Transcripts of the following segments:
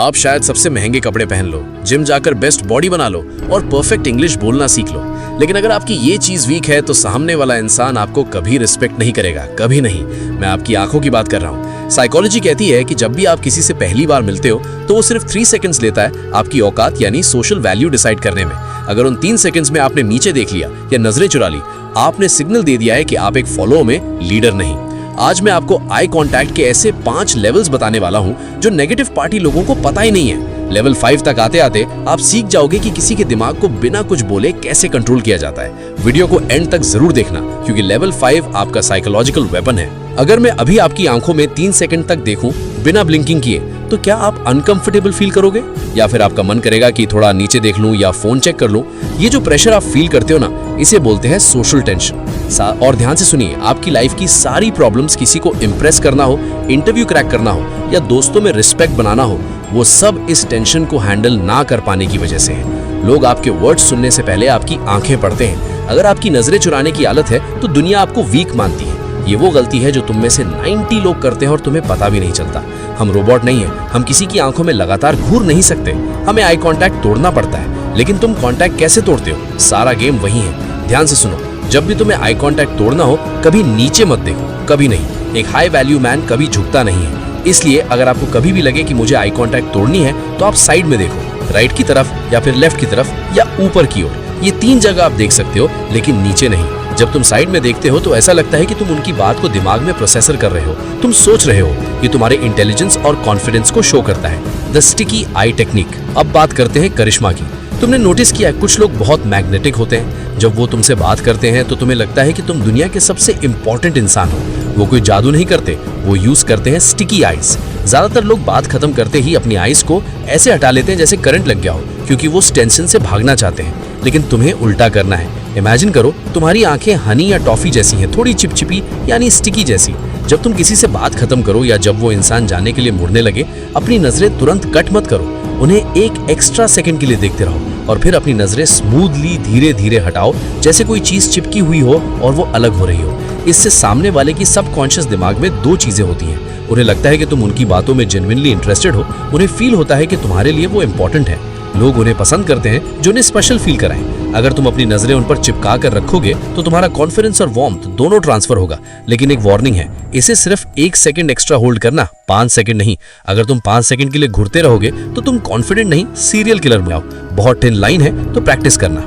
आप शायद सबसे महंगे कपड़े पहन लो, जिम जाकर बेस्ट बॉडी बना लो और परफेक्ट इंग्लिश बोलना सीख लो, लेकिन अगर आपकी ये चीज वीक है तो सामने वाला इंसान आपको कभी रिस्पेक्ट नहीं करेगा, कभी नहीं। मैं आपकी आंखों की बात कर रहा हूँ। साइकोलॉजी कहती है कि जब भी आप किसी से पहली बार मिलते हो तो वो सिर्फ 3 सेकंड्स लेता है आपकी औकात यानी सोशल वैल्यू डिसाइड करने में। अगर उन 3 सेकंड्स में आपने नीचे देख लिया या नजरें चुरा ली, आपने सिग्नल दे दिया है कि आप एक फॉलो में लीडर नहीं। आज मैं आपको आई कांटेक्ट के ऐसे 5 लेवल्स बताने वाला हूं जो नेगेटिव पार्टी लोगों को पता ही नहीं है। लेवल 5 तक आते आते आप सीख जाओगे कि किसी के दिमाग को बिना कुछ बोले कैसे कंट्रोल किया जाता है। वीडियो को एंड तक जरूर देखना क्योंकि लेवल 5 आपका साइकोलॉजिकल वेपन है। अगर मैं अभी आपकी आंखों में 3 सेकंड तक देखूं बिना ब्लिंकिंग किए तो क्या आप अनकंफर्टेबल फील करोगे या फिर आपका मन करेगा कि थोड़ा नीचे देख लूं या फोन चेक कर लूं? ये जो प्रेशर आप फील करते हो ना, इसे बोलते हैं सोशल टेंशन। और ध्यान से सुनिए, आपकी लाइफ की सारी प्रॉब्लम्स, किसी को इम्प्रेस करना हो, इंटरव्यू क्रैक करना हो या दोस्तों में रिस्पेक्ट बनाना हो, वो सब इस टेंशन को हैंडल ना कर पाने की वजह से है। लोग आपके वर्ड्स सुनने से पहले आपकी आंखें पढ़ते हैं। अगर आपकी नजरें चुराने की आदत है तो दुनिया आपको वीक मानती है। ये वो गलती है जो तुम में से 90 लोग करते हैं और तुम्हें पता भी नहीं चलता। हम रोबोट नहीं हैं, हम किसी की आंखों में लगातार घूर नहीं सकते। हमें आई कांटेक्ट तोड़ना पड़ता है, लेकिन तुम कांटेक्ट कैसे तोड़ते हो? सारा गेम वही है। ध्यान से सुनो, जब भी तुम्हें आई कांटेक्ट तोड़ना हो, कभी नीचे मत देखो, कभी नहीं। एक हाई वैल्यू मैन कभी झुकता नहीं है। इसलिए अगर आपको कभी भी लगे कि मुझे आई कांटेक्ट तोड़नी है तो आप साइड में देखो, राइट की तरफ या फिर लेफ्ट की तरफ या ऊपर की ओर। ये 3 जगह आप देख सकते हो, लेकिन नीचे नहीं। जब तुम साइड में देखते हो तो ऐसा लगता है कि तुम उनकी बात को दिमाग में प्रोसेसर कर रहे हो, तुम सोच रहे हो। ये तुम्हारे इंटेलिजेंस और कॉन्फिडेंस को शो करता है। The sticky I technique. अब बात करते हैं करिश्मा की। तुमने नोटिस किया है कुछ लोग बहुत मैग्नेटिक होते हैं। जब वो तुमसे बात करते हैं तो तुम्हें लगता है कि तुम दुनिया के सबसे इंपॉर्टेंट इंसान हो। वो कोई जादू नहीं करते, वो यूज करते हैं स्टिकी आइज। ज्यादातर लोग बात खत्म करते ही अपनी आइज को ऐसे हटा लेते हैं जैसे करंट लग गया हो, क्योंकि वो टेंशन से भागना चाहते हैं। लेकिन तुम्हें उल्टा करना है। इमेजिन करो तुम्हारी आंखें हनी या टॉफी जैसी हैं, थोड़ी चिपचिपी यानी स्टिकी जैसी। जब तुम किसी से बात खत्म करो या जब वो इंसान जाने के लिए मुड़ने लगे, अपनी नजरें तुरंत कट मत करो। उन्हें एक एक्स्ट्रा सेकंड के लिए देखते रहो और फिर अपनी नजरें स्मूथली धीरे धीरे हटाओ, जैसे कोई चीज चिपकी हुई हो और वो अलग हो रही हो। इससे सामने वाले की सबकॉन्शियस दिमाग में 2 चीजें होती हैं। उन्हें लगता है कि तुम उनकी बातों में जेन्युइनली इंटरेस्टेड हो। उन्हें फील होता है कि तुम्हारे लिए वो इंपॉर्टेंट है। लोग उन्हें पसंद करते हैं जो उन्हें स्पेशल फील कराएं। अगर तुम अपनी नजरें उन पर चिपका कर रखोगे तो तुम्हारा कॉन्फिडेंस और वार्मथ दोनों ट्रांसफर होगा। लेकिन एक वार्निंग है, इसे सिर्फ 1 सेकंड एक्स्ट्रा होल्ड करना, 5 सेकंड नहीं। अगर तुम 5 सेकंड के लिए घुरते रहोगे तो तुम कॉन्फिडेंट नहीं, सीरियल किलर में आओ। बहुत थिन लाइन है तो प्रैक्टिस करना।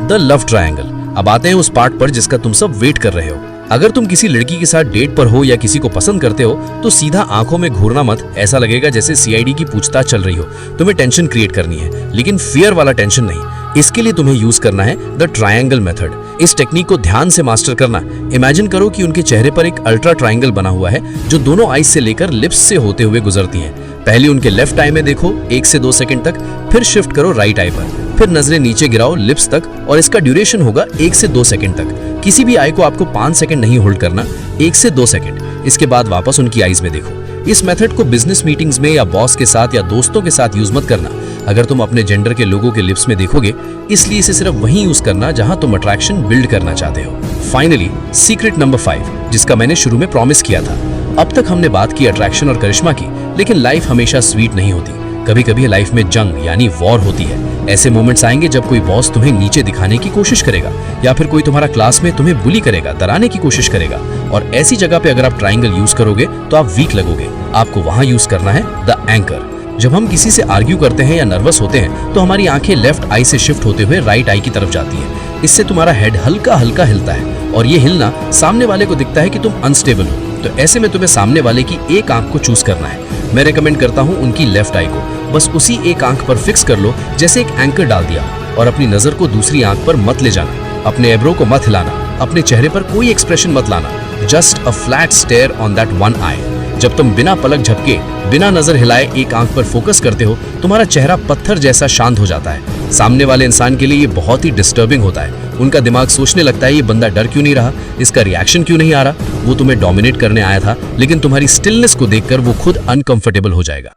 The love triangle. अब आते हैं उस पार्ट पर जिसका तुम सब वेट कर रहे हो। अगर तुम किसी लड़की के साथ डेट पर हो या किसी को पसंद करते हो तो सीधा आंखों में घूरना मत। ऐसा लगेगा जैसे सीआईडी की पूछताछ चल रही हो। तुम्हें टेंशन क्रिएट करनी है, लेकिन फियर वाला टेंशन नहीं। इसके लिए तुम्हें यूज करना है द ट्रायंगल मेथड। इस टेक्निक को ध्यान से मास्टर करना। इमेजिन करो कि उनके चेहरे पर एक अल्ट्रा ट्रायंगल बना हुआ है जो दोनों आईज से लेकर लिप्स से होते हुए गुजरती है। पहले उनके लेफ्ट आई में देखो 1 से 2 सेकंड तक, फिर शिफ्ट करो राइट आई पर, फिर नजरें नीचे गिराओ लिप्स तक और इसका ड्यूरेशन होगा 1 से 2 सेकंड तक। किसी भी आई को आपको 5 सेकंड नहीं होल्ड करना, 1 से 2 सेकंड। इसके बाद वापस उनकी आईज में देखो। इस मेथड को बिजनेस मीटिंग्स में या बॉस के साथ या दोस्तों के साथ यूज मत करना अगर तुम अपने जेंडर के लोगों के लिप्स में देखोगे। इसलिए इसे सिर्फ वहीं यूज करना जहां तुम अट्रैक्शन बिल्ड करना चाहते हो। फाइनली सीक्रेट नंबर 5, जिसका मैंने शुरू में प्रॉमिस किया था। अब तक हमने बात की अट्रैक्शन और करिश्मा की, लेकिन लाइफ हमेशा स्वीट नहीं होती। कभी कभी लाइफ में जंग यानी वॉर होती है। ऐसे मोमेंट्स आएंगे जब कोई बॉस तुम्हें नीचे दिखाने की कोशिश करेगा या फिर कोई तुम्हारा क्लास में तुम्हें बुली करेगा, डराने की कोशिश करेगा। और ऐसी जगह पे अगर आप ट्रायंगल यूज करोगे तो आप वीक लगोगे। आपको वहां यूज करना है द एंकर। जब हम किसी से आर्ग्यू करते हैं या नर्वस होते हैं तो हमारी आंखें लेफ्ट आई से शिफ्ट होते हुए राइट आई की तरफ जाती है। इससे तुम्हारा हेड हल्का हल्का हिलता है और ये हिलना सामने वाले को दिखता है कि तुम अनस्टेबल हो। तो ऐसे में तुम्हें सामने वाले की एक आंख को चूज करना है। मैं रेकमेंड करता हूँ उनकी लेफ्ट आई को। बस उसी एक आंख पर फिक्स कर लो, जैसे एक एंकर डाल दिया, और अपनी नजर को दूसरी आंख पर मत ले जाना। अपने एब्रो को मत हिलाना, अपने चेहरे पर कोई एक्सप्रेशन मत लाना। Just a flat stare on that one eye. जब तुम बिना पलक झपके, बिना नजर हिलाए एक आंख पर फोकस करते हो, तुम्हारा चेहरा पत्थर जैसा शांत हो जाता है। सामने वाले इंसान के लिए ये बहुत ही डिस्टर्बिंग होता है। उनका दिमाग सोचने लगता है ये बंदा डर क्यों नहीं रहा, इसका रिएक्शन क्यों नहीं आ रहा। वो तुम्हें डोमिनेट करने आया था, लेकिन तुम्हारी स्टिलनेस को देखकर वो खुद अनकंफर्टेबल हो जाएगा।